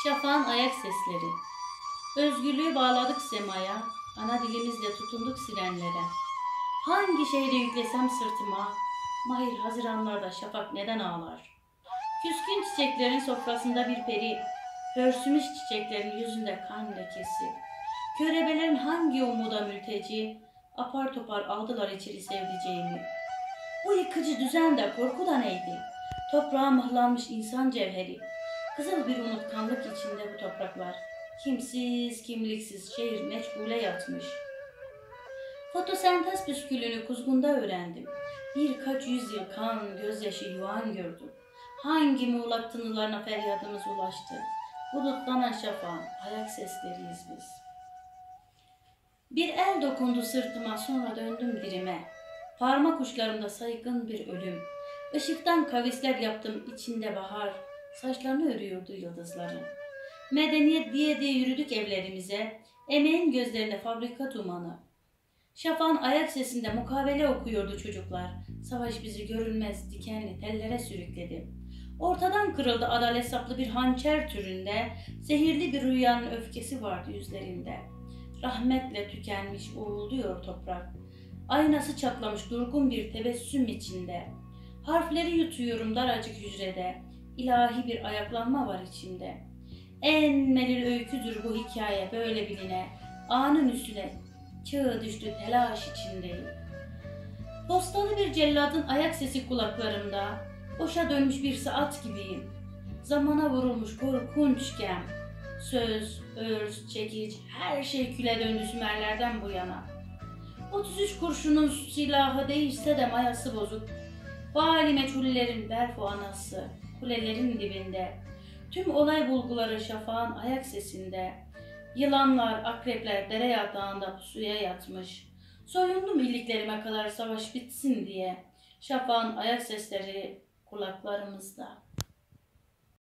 Şafağın ayak sesleri. Özgürlüğü bağladık semaya, ana dilimizle tutunduk sirenlere. Hangi şehre yüklesem sırtıma, mahir haziranlarda şafak neden ağlar? Küskün çiçeklerin sofrasında bir peri, pörsümüş çiçeklerin yüzünde kan lekesi. Körebelerin hangi umuda mülteci, apar topar aldılar içeri sevdiceğimi. Bu yıkıcı düzende korku da neydi? Toprağa mıhlanmış insan cevheri. Kızıl bir unutkanlık içinde bu topraklar. Kimsiz, kimliksiz şehir meçhule yatmış. Fotosentez püskülünü kuzgunda öğrendim. Birkaç yüzyıl kan, gözyaşı yuvan gördüm. Hangi muğlak tınılarına feryadımız ulaştı? Bulutlanan şafağın ayak sesleriyiz biz. Bir el dokundu sırtıma, sonra döndüm dirime. Parmak uçlarımda saygın bir ölüm. Işıktan kavisler yaptım, içinde bahar. Saçlarını örüyordu yıldızların. Medeniyet diye diye yürüdük evlerimize. Emeğin gözlerinde fabrika dumanı. Şafağın ayak sesinde mukavele okuyordu çocuklar. Savaş bizi görünmez dikenli tellere sürükledi. Ortadan kırıldı adalet saplı bir hançer türünde. Zehirli bir rüyanın öfkesi vardı yüzlerinde. Rahmetle tükenmiş uğulduyor toprak. Aynası çatlamış durgun bir tebessüm içinde. Harfleri yutuyorum daracık hücrede. İlahi bir ayaklanma var içimde. En melil öyküdür bu hikaye böyle biline. Anın üstüne çığ düştü telaş içindeyim. Postalı bir celladın ayak sesi kulaklarımda. Boşa dönmüş bir saat gibiyim. Zamana vurulmuş korkunç gem. Söz, örf, çekiç, her şey küle döndü Sümerlerden bu yana. 33 kurşunun silahı değişse de mayası bozuk. Vali meçhullerin berfu anası, kulelerin dibinde. Tüm olay bulguları şafağın ayak sesinde. Yılanlar, akrepler dere yatağında pusuya yatmış. Soyundum iliklerime kadar savaş bitsin diye. Şafağın ayak sesleri kulaklarımızda.